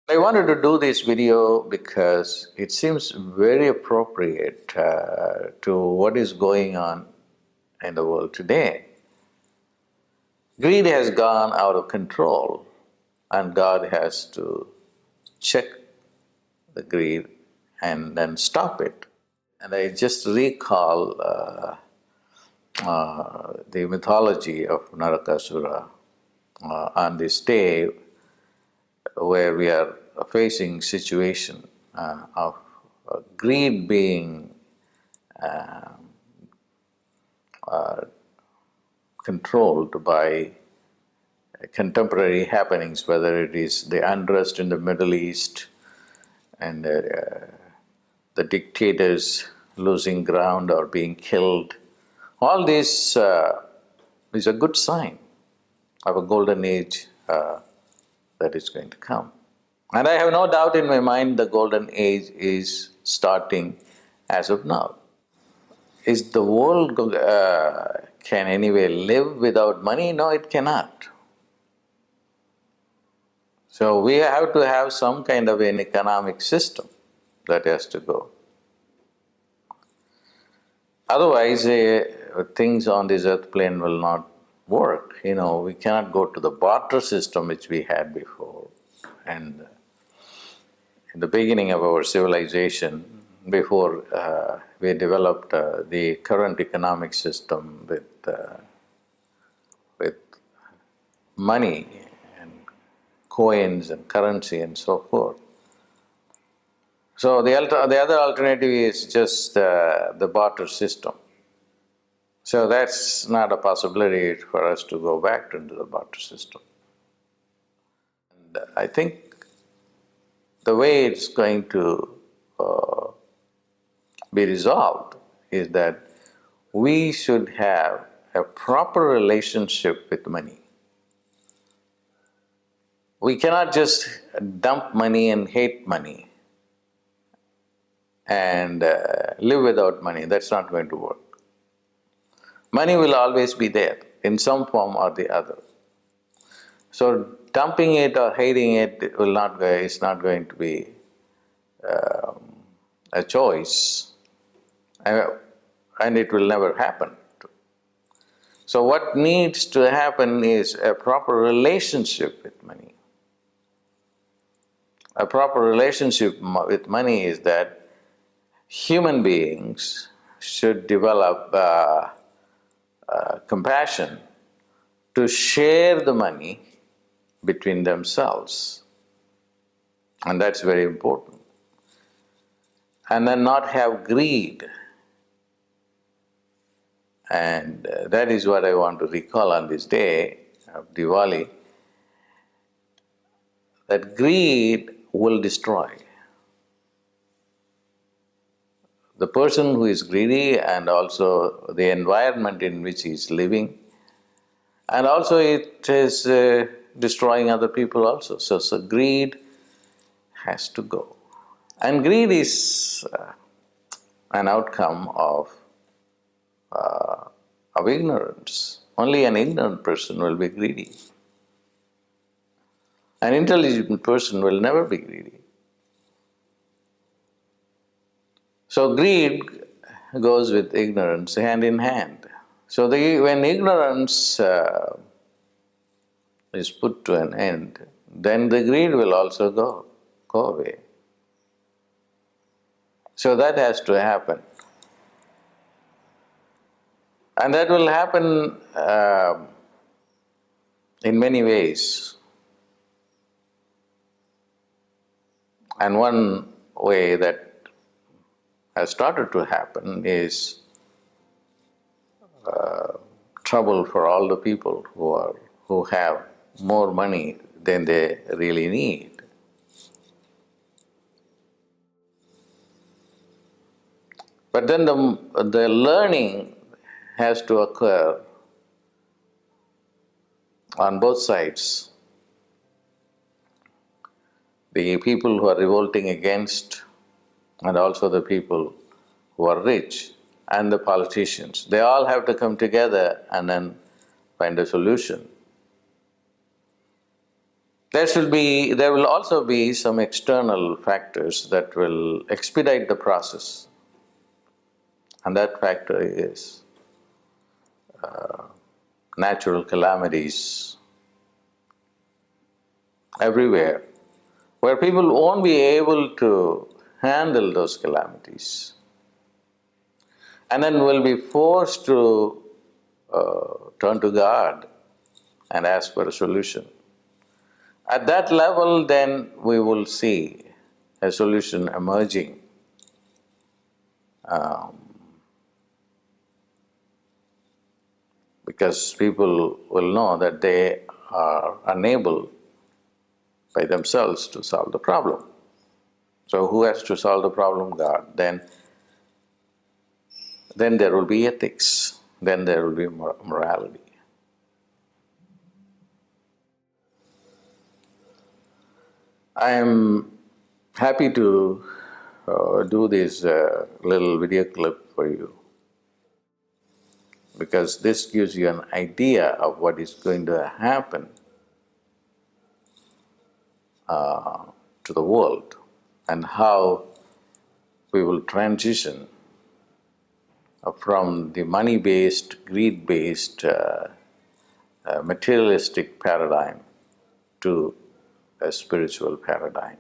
I wanted to do this video because it seems very appropriate to what is going on in the world today. Greed has gone out of control, and God has to check the greed and then stop it. And I just recall the mythology of Narakasura on this day where we are facing situation of greed being controlled by contemporary happenings, whether it is the unrest in the Middle East and the dictators losing ground or being killed. All this is a good sign of a golden age that is going to come. And I have no doubt in my mind the golden age is starting as of now. Is the world can anyway live without money? No, it cannot. So we have to have some kind of an economic system that has to go. Otherwise, things on this earth plane will not work. We cannot go to the barter system which we had before. And in the beginning of our civilization, before we developed the current economic system with money and coins and currency and so forth. So the other alternative is just the barter system. So that's not a possibility for us to go back into the barter system. And I think the way it's going to be resolved is that we should have a proper relationship with money. We cannot just dump money and hate money and live without money. That's not going to work. Money will always be there in some form or the other. So dumping it or hating it is not going to be a choice, and it will never happen. So what needs to happen is a proper relationship with money. A proper relationship with money is that human beings should develop compassion to share the money between themselves, and that's very important. And then not have greed. And that is what I want to recall on this day of Diwali, that greed will destroy. The person who is greedy, and also the environment in which he is living, and also it is destroying other people also. So greed has to go. And greed is an outcome of ignorance. Only an ignorant person will be greedy. An intelligent person will never be greedy. So greed goes with ignorance hand in hand. So when ignorance is put to an end, then the greed will also go away. So that has to happen. And that will happen in many ways. And one way that has started to happen is trouble for all the people who have more money than they really need. But then the learning has to occur on both sides. The people who are revolting against, and also the people who are rich, and the politicians. They all have to come together and then find a solution. There will also be some external factors that will expedite the process, and that factor is natural calamities everywhere, where people won't be able to handle those calamities, and then will be forced to turn to God and ask for a solution. At that level, then we will see a solution emerging. Because people will know that they are unable by themselves to solve the problem. So who has to solve the problem? God. Then there will be ethics, then there will be morality. I am happy to do this little video clip for you, because this gives you an idea of what is going to happen to the world and how we will transition from the money-based, greed-based, materialistic paradigm to a spiritual paradigm.